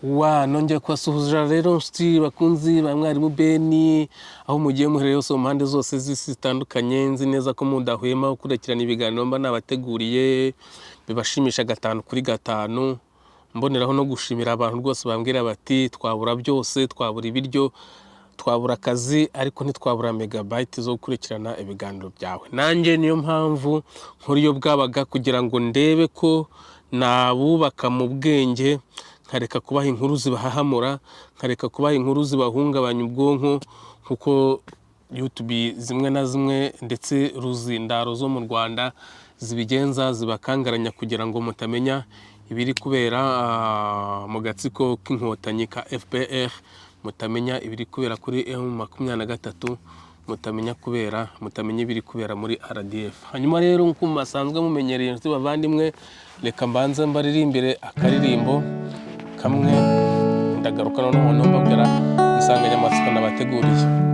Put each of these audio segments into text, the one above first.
nongeye kubasuhuza rero nshuti bakunzi ba mwarimu Beni aho mugiye muhereye hose mu mpande zose z'isi zitandukanye. Nzi neza ko mudahwema gukurikirana ibiganiro mba nabateguriye bibashimisha 5 kuri 5. Mboneraho no gushimira abantu rwose bambwira bati twabura byose, twabura ibiryo, twabura akazi, ariko ntitwabura megabyte zo gukurikirana ibiganiro byawe. Nanjye niyo mpamvu nkuriyo bwabaga kugira ngo ndebe ko nabubaka mu bwenge, nkareka kubaha inkuru zibahahamura, nkareka kubaha inkuru zibahungabanya ubwonko, kuko YouTube zimwe na zimwe ndetse ruzindaro zo mu Rwanda zibigenza zibakangaranya kugira ngo mutamenya ibiri kubera mu gatsiko k'inkotanyi ka FPR, mutamenya ibiri kubera kuri M23, mutamenya ibiri kubera muri RDF. Hanyuma rero nko musanzwe mumenyereye nshuti bavandimwe, reka mbanze mbaririmbire akaririmbo kamwe, ndagaruka noneho mbabwira insanganyamatsiko nabateguriye.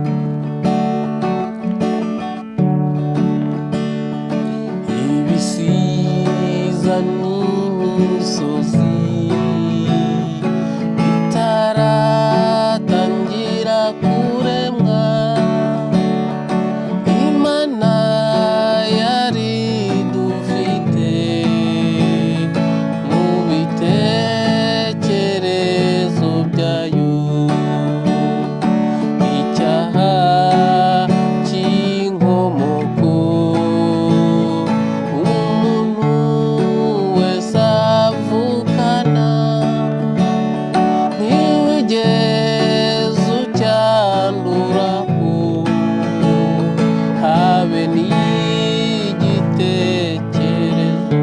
Ibisiza n'imisozi bitaratangira kuremwa, Imana yari dufite mu bitekerezo byayo. Icyaha cy'inkomoko umuntu wese avukana ntiwigeze ucyanduraho habe n'igitekerezo.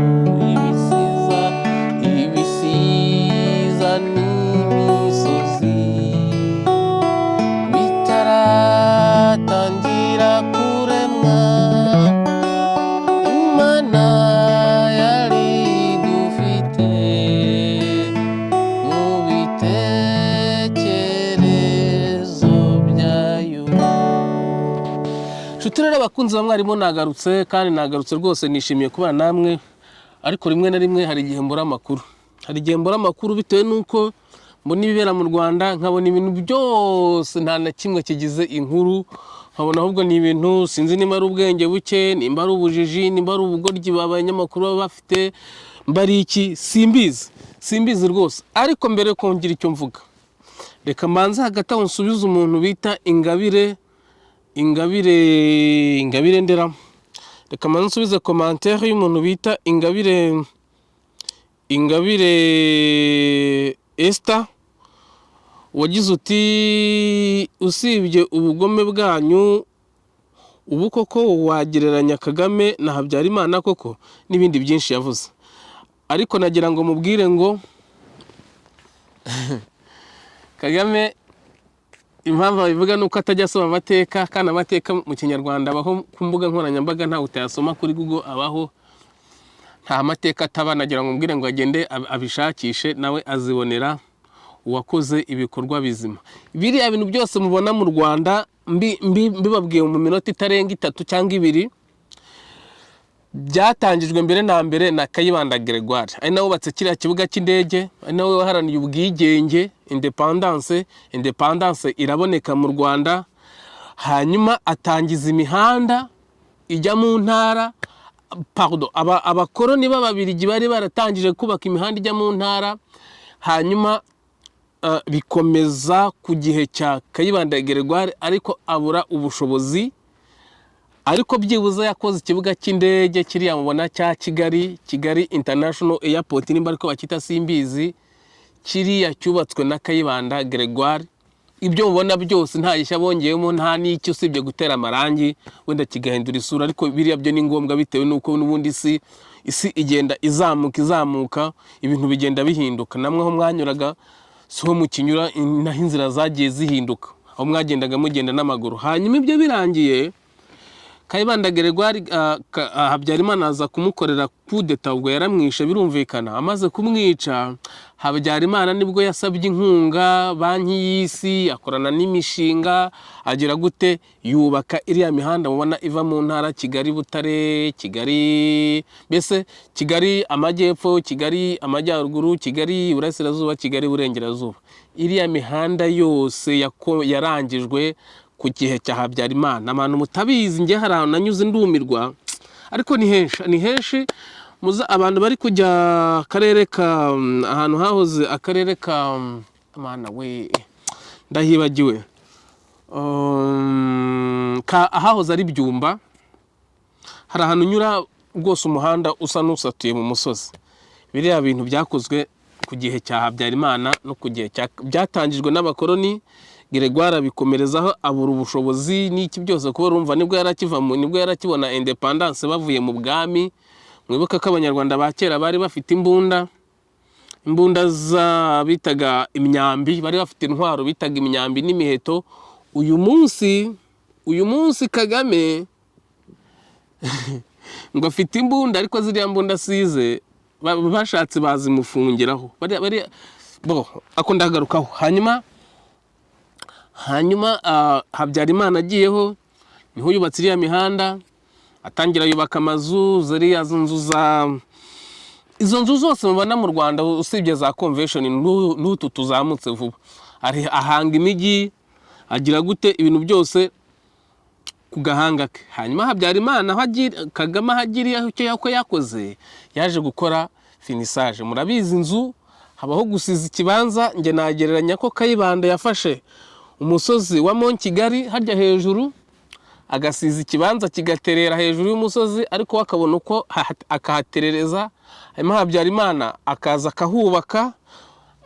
Ibisiza n'imisozi bitaratangira kuremwa, Imana yari dufite mu bitekerezo byayo. Nshuti rero abakunzi ba mwarimu, nagarutse kandi nagarutse rwose, nishimiye kuba namwe, ariko rimwe na rimwe hari igihe mbura amakuru, bitewe nuko mbona ibibera mu Rwanda, nkabona ibintu byose nta na kimwe kigize inkuru, nkabona ahubwo ni ibintu sinzi nimba ari ubwenge buke, nimba ari ubujiji, nimba ari ubugoryi abanyamakuru baba bafite, mbari iki simbizi rwose. Ariko mbere yo kongera icyo mvuga, reka mbanze hagati aho nsubize umuntu bita Ingabire Ndera. Reka mbanze nsubize commentaire y'umuntu bita Ingabire Esther, wagize uti usibye ubugome bwanyu ubu koko wagereranya Kagame na Habyarimana koko, n'ibindi byinshi yavuze. Ariko nagira ngo mubwire ngo Kagame impamvu abivuga nuko atajya asoma amateka, kandi amateka mu Kinyarwanda abaho ku mbuga nkoranyambaga, ntawe utayasoma kuri Google abaho, nta mateka ataba. Nagira ngo mubwire ngo agende abishakishe, nawe azibonera uwakoze ibikorwa bizima. Biriya bintu byose mubona mu Rwanda mbibabwiye mu minota itarenga 3 cyangwa 2, byatangijwe mbere na mbere na Kayibanda Gregoire, ari nawe wubatse kiriya kibuga cy'indege, ari nawe waharaniye ubwigenge, independence iraboneka mu Rwanda. Hanyuma atangiza imihanda ijya mu ntara, abakoroni b'Ababiligi bari baratangije kubaka imihanda ijya mu ntara. Hanyuma bikomeza ku gihe cya Kayibanda Gregoire, ariko abura ubushobozi. Ariko byibuze yakoze ikibuga cy'indege kiriya mubona cya Kigali International Airport, nimba ariko bakita simbizi, kiriya cyubatswe na Kayibanda Gregoire. Ibyo mubona byose nta gishya bongeyemo, nta n'icyo usibye gutera amarangi wenda kigahindura isura, ariko biriya byo ni ngombwa bitewe nuko n'ubundi isi igenda izamuka, ibintu bigenda bihinduka. Namwe aho mwanyuraga siho mukinyura, naho inzira zagiye zihinduka, aho mwagendaga mugenda n'amaguru. Hanyuma ibyo birangiye, Kayibanda Gregoire Habyarimana aza kumukorera kudeta, ubwo yaramwishe birumvikana. Amaze kumwica, Habyarimana nibwo yasabye inkunga banki y'isi, akorana n'imishinga, agira gute yubaka iriya mihanda mubona iva mu ntara Kigali Butare, Kigali, mbese Kigali amajyepfo, Kigali amajyaruguru, Kigali Iburasirazuba, Kigali Burengerazuba. Iriya mihanda yose yarangijwe ku gihe cya Habyarimana. Abantu mutabizi, nge hari ahantu nanyuze ndumirwa, ariko ni henshi muza abantu bari kujya akarere ka ahantu hahoze akarere ka mana we ndahibagiwe, ahahoze ari Byumba, hari ahantu unyura rwose umuhanda usa n'usatuye mu musozi. Biriya bintu byakozwe ku gihe cya Habyarimana no ku gihe byatangijwe n'abakoloni. Gregoire bikomerezaho abura ubushobozi n'iki byose, kuba urumva nibwo yarakibona independence bavuye mu bwami. Mwibuka ko abanyarwanda ba kera bari bafite imbunda bitaga imyambi, bari bafite intwaro bitaga imyambi n'imiheto. Uyu munsi Kagame ngo afite imbunda, ariko ziriya mbunda asize bashatse bazimufungiraho. Akunda agarukaho. Hanyuma Habyarimana agiyeho niho yubatse iriya mihanda, atangira yubaka amazu, izo nzu zose mubona mu Rwanda usibye za convention n'utu tuzamutse vuba. Ahanga imijyi, agira gute ibintu byose ku gahanga ke. Hanyuma Habyarimana Kagame ahagiriye icyo yakoze, yaje gukora finissage. Murabizi inzu habaho gusiza ikibanza. Nge nagereranya ko Kayibanda yafashe umusozi wa Mont Kigali harya hejuru, agasiza ikibanza kigaterera hejuru y'umusozi, ariko akabona uko akahaterereza. Hanyuma Habyarimana akaza akahubaka,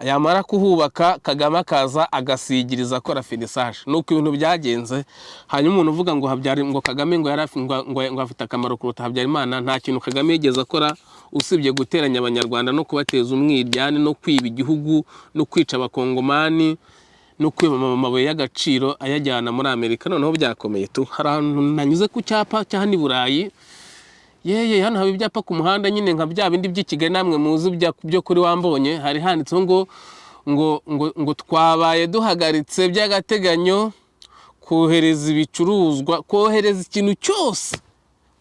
yamara kuhubaka Kagame akaza agasigiriza akora finissage. Nuko ibintu byagenze. Hanyuma umuntu uvuga ngo Kagame ngo afite akamaro kuruta Habyarimana, nta kintu Kagame yigeze akora usibye guteranya abanyarwanda no kubateza umwiryane no kwiba igihugu no kwica abakongomani no kwiba amabuye y'agaciro ayajyana muri Amerika. Noneho byakomeye tu. Hari ahantu nanyuze ku cyapa cya hano i Burayi, hano haba ibyapa ku muhanda nyine nka bya bindi by'i Kigali namwe muzi byo kuri Wambonye. Hari handitseho ngo twabaye duhagaritse by'agateganyo kohereza ibicuruzwa, kohereza ikintu cyose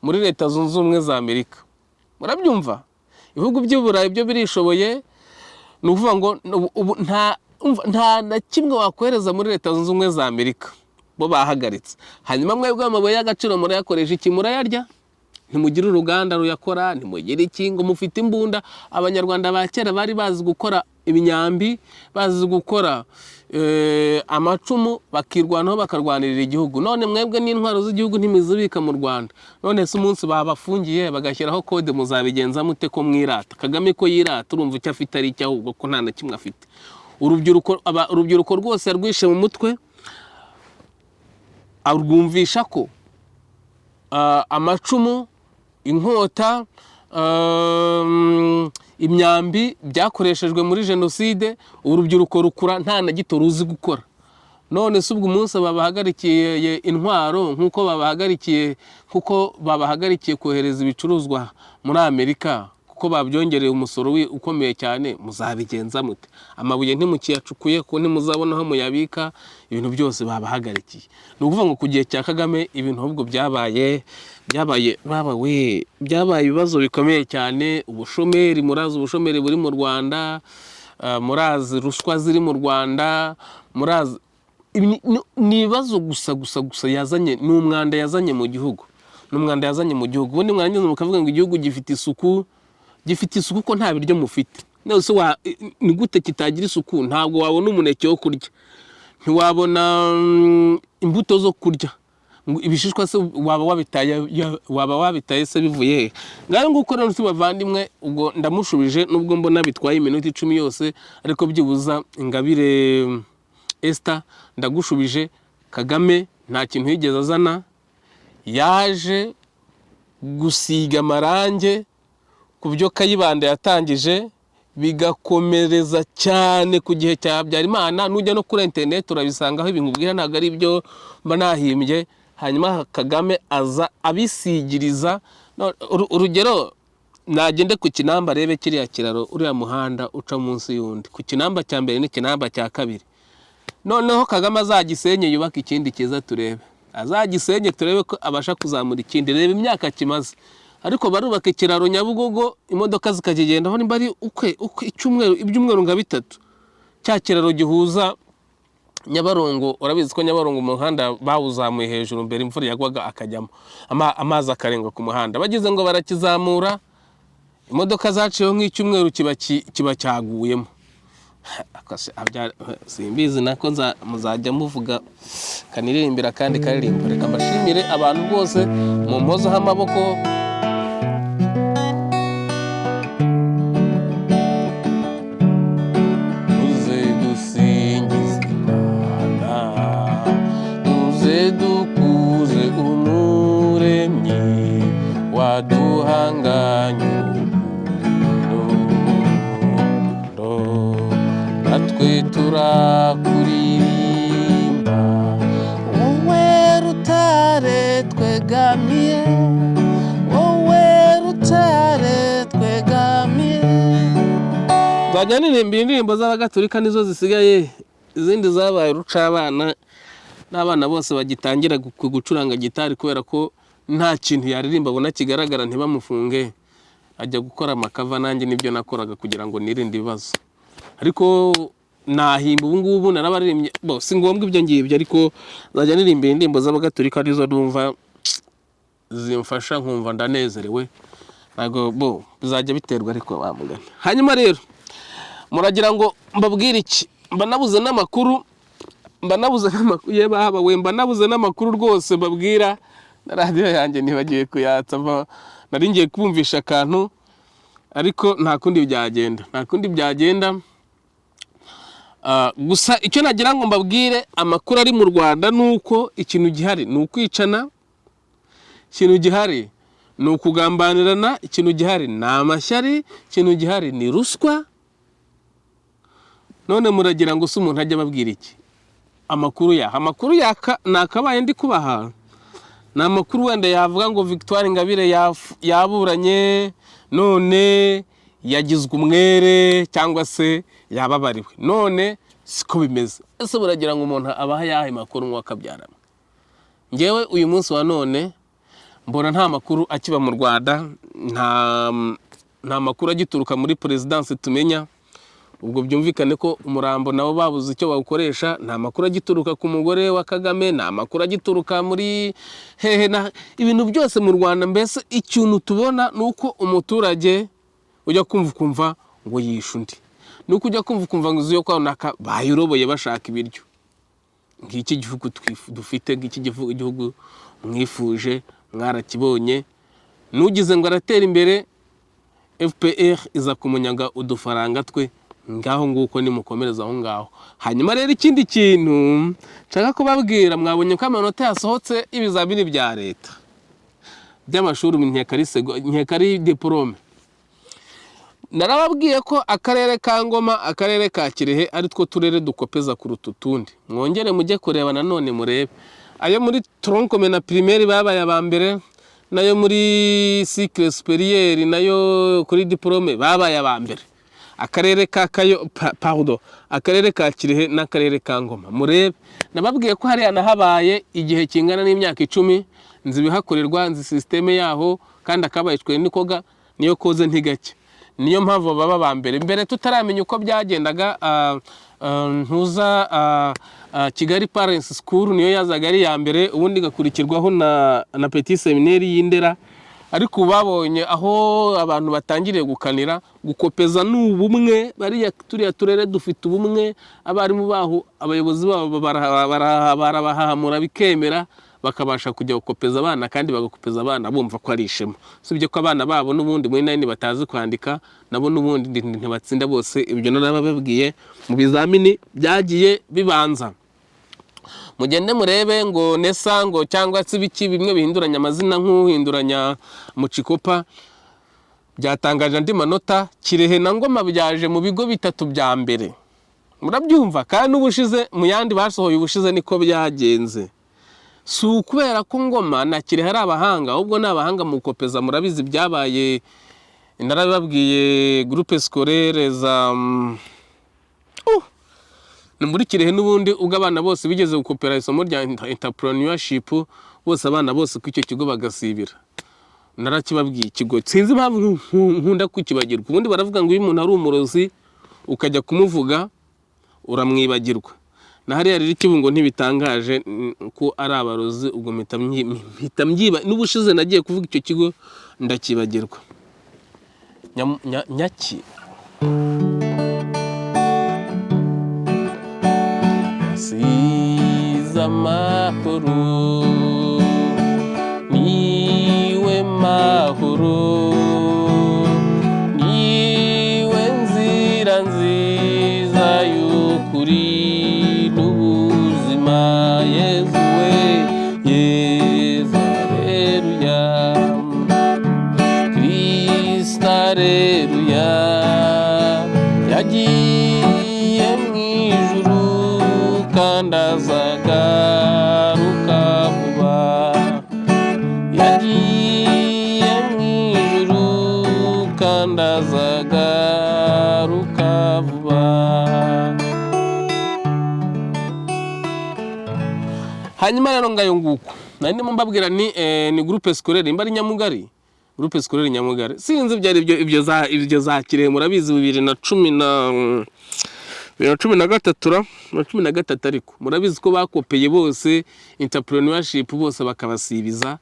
muri Leta Zunze Ubumwe za Amerika. Murabyumva? Ibihugu by'u Burayi byo birishoboye. Ni ukuvuga ngo nta na kimwe wakohereza muri Leta Zunze Ubumwe za Amerika, bo bahagaritse. Hanyuma mwebwe amabuye y'agaciro murayakoresha iki? Murayarya? Ntimugire uruganda ruyakora, ntimugire iki, ngo mufite imbunda. Abanyarwanda ba kera bari bazi gukora imyambi, bazi gukora amacumu, bakirwanaho bakarwanirira igihugu. None mwebwe n'intwaro z'igihugu ntimizibika mu Rwanda. None se umunsi babafungiye bagashyiraho kode, muzabigenza mute ko mwirata? Kagame ko yirata, urumva icyo afite ari icyo, ahubwo ko nta na kimwe afite. Urubyiruko rwose yarwishe mu mutwe, arwumvisha ko amacumu, inkota, imyambi byakoreshejwe muri jenoside. Urubyiruko rukura nta na gito ruzi gukora. None se ubwo umunsi babahagarikiye intwaro nk'uko babahagarikiye kohereza ibicuruzwa muri Amerika, kuko babyongereye umusoro ukomeye cyane, muzabigenza mute? Amabuye ntimukiyacukuye ko ntimuzabona aho muyabika, ibintu byose babahagarikiye. Ni ukuvuga ngo ku gihe cya Kagame ibintu ahubwo byabaye ibibazo bikomeye cyane. Ubushomeri, murazi ubushomeri buri mu Rwanda, murazi ruswa ziri mu Rwanda, murazi ni ibibazo gusa yazanye, ni umwanda yazanye mu gihugu. Ubundi mwarangiza mukavuga ngo igihugu gifite isuku ko nta biryo mufite. Nose ni gute kitagira isuku? Ntabwo wabona umuneke wo kurya, ntiwabona imbuto zo kurya, ibishishwa se waba wabitaye se bivuye he? Ngaho nguko rero bavandimwe, ubwo ndamushubije nubwo mbona bitwaye iminota 10 yose, ariko byibuza Ingabire Esther ndagushubije. Kagame nta kintu yigeze azana, yaje gusiga amarange ku byo Kayibanda yatangije, bigakomereza cyane ku gihe cya Habyarimana. Nujya no kuri internet urabisangaho ibintu bwira, ntabwo ari byo mba nahimbye. hanyuma Kagame aza abisigiriza. Urugero nagende ku Kinamba rebe kiriya kiraro uriya muhanda uca munsi y'undi, ku Kinamba cya mbere n'Ikinamba cya kabiri. Noneho Kagame azagisenye yubaka ikindi kiza turebe, azagisenye turebe ko abasha kuzamura ikindi. Reba imyaka kimaze, ariko barubaka ikiraro Nyabugogo imodoka zikagenda aho nimba ari ibyumweru nka 3. Cya kiraro gihuza Nyabarongo, urabizi ko Nyabarongo umuhanda bawuzamuye hejuru mbere imvura yagwaga akajyamo amazi akarenga ku muhanda, bagize ngo barakizamura, imodoka zaciyeho nk'icyumweru kiba cyaguyemo. Simbizi nako muzajya muvuga kaniririmbira kandi karirimbo. Reka mbashimire abantu bose mu mpozo h'amaboko. Tuze dusingize Imana, tuze dukuze Umuremyi waduhanganye natwe turakuririmba, wowe rutare twegamiye, wowe rutare twegamiye. Nzajya nirimbira indirimbo z'Abagatolika nizo zisigaye, izindi zabaye rucabana n'abana bose bagitangira gucuranga gitari kubera ko nta kintu yaririmba abona kigaragara ntibamufunge, ajya gukora amakava. Nanjye nibyo nakoraga kugira ngo nirinde ibibazo, ariko nahimba ubu ngubu narabaririmbye si ngombwa ibyo ngibyo, ariko nzajya nirimbira indirimbo z'Abagatolika nizo numva zimfasha nkumva ndanezerewe. Ntago bizajya biterwa ariko bamugana. Hanyuma rero muragira ngo mbabwire iki? Mba nabuze n'amakuru mbanabuze n'amakuru rwose mbabwira, na radio yanjye ntibagiye kuyatsa. Nari ngiye kubumvisha akantu ariko nta kundi byagenda. Gusa icyo nagira ngo mbabwire, amakuru ari mu Rwanda nuko ikintu gihari ni ukwicana, ikintu gihari ni ukugambanirana, ikintu gihari ni amashyari, ikintu gihari ni ruswa. None muragira ngo se umuntu ajya ababwira iki? Amakuru nakabaye ndi kubaha ni amakuru wenda yavuga ngo Victoire Ingabire yaburanye none yagizwe umwere cyangwa se yababariwe. None siko bimeze. Ese buragira ngo umuntu abaha yahe makuru mwakabyarana? Ngewe uyu munsi wa none mbona nta makuru akiba mu Rwanda, nta makuru agituruka muri presidence tumenya. Ubwo byumvikane ko umurambo nabo babuze icyo bawukoresha. Nta makuru agituruka ku mugore wa Kagame, nta makuru agituruka muri ibintu byose mu Rwanda. Mbese ikintu tubona nuko umuturage ujya kumva ngo yishe undi, nuko ujya kumva ngo uziyo kwa naka bayiroboye bashaka ibiryo. Ngiki gihugu dufite, ngiki gihugu mwifuje mwarakibonye. Nugize ngo aratera imbere, FPR iza kumunyaga udufaranga twe. Ngaho nguko nimukomereza aho ngaho. Hanyuma rero ikindi kintu nshaka kubabwira, mwabonye ko amanota yasohotse ibizamini bya leta by'amashuri nkekari diplome. Narababwiye ko akarere ka Ngoma, akarere ka Kirehe ari two turere dukopeza kuruta utundi. Mwongere mujye kureba nanone murebe ayo muri tronc na primaire babaye abambere, nayo muri cycle supérieur nayo kuri diplome babaye abambere. Akarere ka akarere ka Kirehe n'akarere ka Ngoma murebe. Nababwiye ko hari anahabaye igihe kingana n'imyaka 10, nzi bihakorerwa, nzi systeme yaho, kandi akabayicwe nikoga niyo koze ntigake. Niyo mpamvu baba bambere. Mbere tutaramenya uko byagendaga, Kigali Parents School niyo yazaga ari ya mbere, ubundi gakurikirwaho na Petit Seminaire y'Indera. Ariko babonye aho abantu batangiriye gukanira gukopeza n'ubumwe, bariya turiya turere dufite ubumwe, abarimu baho abayobozi babo barabahamura bikemera, bakabasha kujya gukopeza abana, kandi bagakopeza abana bumva ko ari ishema. Sibyo ko abana babo n'ubundi muri nine batazi kwandika, nabo n'ubundi ntibatsinda bose. Ibyo narababwiye mu bizamini byagiye bibanza. Mugende murebe ngo nesa ngo cyangwa se biki bimwe bihinduranya amazina nk'uhinduranya mu Cikopa, byatangaje andi manota. Kirehe na Ngoma byaje mu bigo bitatu bya mbere. Murabyumva, kandi ubushize mu yandi basohoye ubushize niko byagenze. si ukubera ko Ngoma na Kirehe hari abahanga, ahubwo ni abahanga mu gukopeza. Murabizi byabaye, narabibabwiye, groupe scolaire za ni muri Kirehe n'ubundi, ubwo abana bose bigeze gukopera isomo rya entrepreneurship, bose abana bose ku icyo kigo bagasibira. Narakibabwiye ikigo, sinzi impamvu nkunda kukibagirwa. Ubundi baravuga ngo iyo umuntu ari umurozi ukajya kumuvuga uramwibagirwa. Na hariya rero Kibungo ntibitangaje ko ari abarozi, ubwo mpita mbyiba. N'ubushize nagiye kuvuga icyo kigo ndakibagirwa. Nyaki yasize amahoro, niwe mahoro, niwe nzira nziza y'ukuri n'ubuzima. Yezu we, Yezu aleluya, Kristo aleluya, yagiye mu ijuru kandi azagaruka vuba. Yagiye mu ijuru kandi azagaruka vuba. Hanyuma rero ngayo nguko nari ndimo mbabwira ni groupe scolaire imbari Nyamugari, groupe scolaire Nyamugari. Sinzi byari ibyo za Kirehe, murabizi 2013 ariko murabizi ko bakopeye bose entrepreneurship bose bakabasibiza.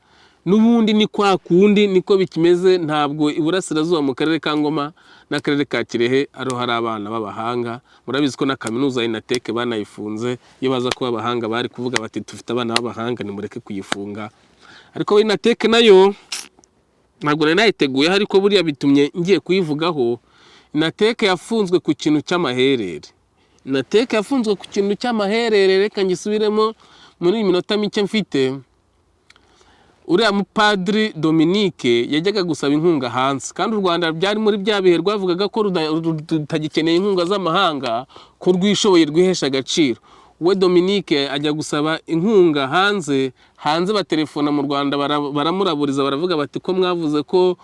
N'ubundi ni kwa kundi niko bikimeze. Ntabwo iburasirazuba mu karere ka Ngoma n'akarere ka Kirehe ariho hari abana b'abahanga. Murabizi ko na kaminuza INATEC banayifunze. Iyo baza kuba abahanga bari kuvuga bati tufite abana b'abahanga nimureke kuyifunga. Ariko INATEC nayo ntabwo nari nayiteguye, ariko buriya bitumye ngiye kuyivugaho. INATEC yafunzwe ku kintu cy'amaherere. INATEC yafunzwe ku kintu cy'amaherere. Reka ngisubiremo muri minota mike mfite. Uriya mupadiri Dominique yajyaga gusaba inkunga hanze, kandi u Rwanda byari muri bya bihe rwavugaga ko rutagikeneye inkunga z'amahanga, ko rwishoboye rwihesha agaciro. We Dominique ajya gusaba inkunga hanze batelefona mu Rwanda baramuraburiza, baravuga bati ko mwavuze ko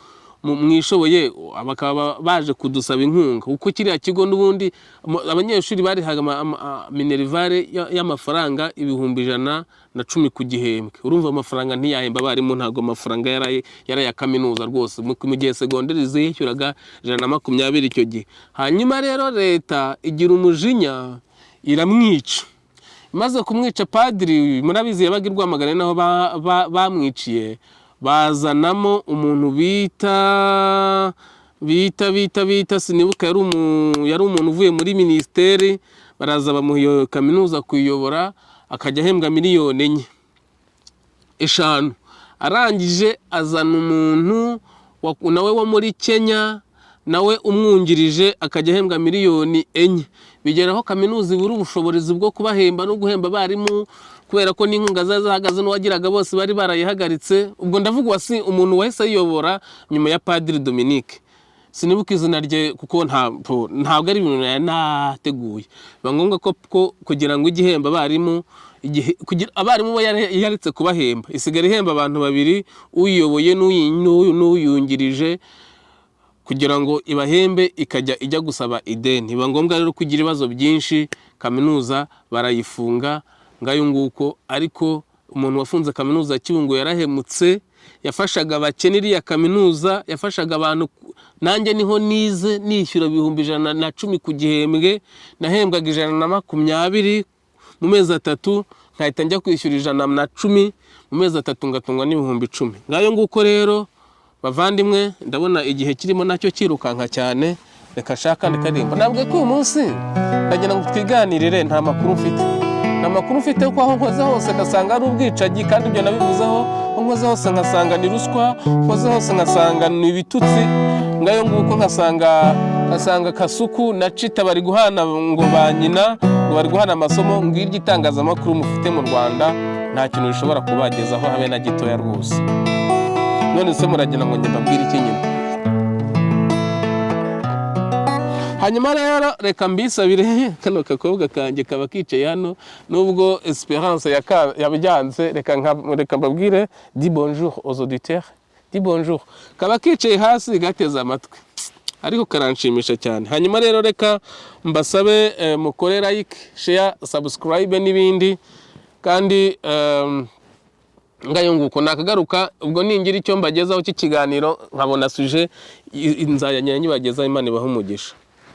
mwishoboye, bakaba baje kudusaba inkunga. Uko kiriya kigo n'ubundi abanyeshuri barihaga minerivare y'amafaranga 110 ku gihembwe. Urumva amafaranga ntiyahemba abarimu, ntago amafaranga yari ya kaminuza rwose. Mu gihe segonderi zishyuraga 120 icyo gihe. Hanyuma rero leta igira umujinya iramwica. Maze kumwica padiri, murabizi yabaga i Rwamagana naho bamwiciye, bazanamo umuntu bita sinibuka, yari umuntu uvuye muri ministeri. Baraza bamuha iyo kaminuza kuyobora, akajya ahembwa 4 miliyoni. Arangije azana umuntu nawe wo muri Kenya, nawe umwungirije, akajya ahembwa 4 miliyoni. Bigeraho kaminuza ibura ubushobozi bwo kubahemba no guhemba abarimu, kubera ko n'inkunga zahagaze n'uwagiraga bose bari barayihagaritse. Ubwo ndavuga wasi umuntu wahise yiyobora nyuma ya Padiri Dominique. Sinibuka izina rye kuko ntabwo ari ibintu nateguye. Bangombwa ko kugira ngo igihemba abarimu, abarimu bo yaretse kubahemba, isigara ihemba abantu babiri, uyiyoboye n'uyungirije, kugira ngo ibahembe ikajya ijya gusaba ideni. Biba ngombwa rero kugira ibibazo byinshi, kaminuza barayifunga ngayo nguko. Ariko umuntu wafunze kaminuza Kibungo yarahemutse, yafashaga abakene ya kaminuza, yafashaga abantu. Nanjye niho nize nishyura 110 ku gihembwe, nahembwaga 120 mu mezi 3, nkahita njya kwishyura 110 mu mezi 3, ngatungwa n'10,000. Ngayo nguko rero bavandimwe, ndabona igihe kirimo nacyo kirukanka cyane. Reka shaka ndikarimba. Nabwe ko uyu munsi ndagira ngo twiganirire, nta makuru mfite ko aho nkoze hose ngasanga ari ubwicaji, kandi ibyo nabivuzeho. Aho nkoze hose ngasanga ni ruswa, nkoze hose ngasanga ni ibitutsi. Ngayo nguko nkasanga Kasuku na Cita bari guhana ngo banyina, ngo bari guhana amasomo. Ngiryo itangazamakuru mufite mu Rwanda nta kintu bishobora kubagezaho habe na gitoya rwose. None se muragira ngo njye mbabwire iki nyine? hanyuma rero reka mbisabire kano kakobwa kanjye kaba kicaye hano nubwo Esperance yabyanze reka mbabwire di bonjour aux auditeurs di bonjour kaba kicaye hasi gateze amatwi ariko karanshimisha cyane. Hanyuma rero reka mbasabe mukore like share subscribe n'ibindi kandi ngayunguko nakagaruka ubwo ningira icyo mbagezaho cy'ikiganiro nkabona suje inzayanya nyibagezaho Imana ibaha umugisha.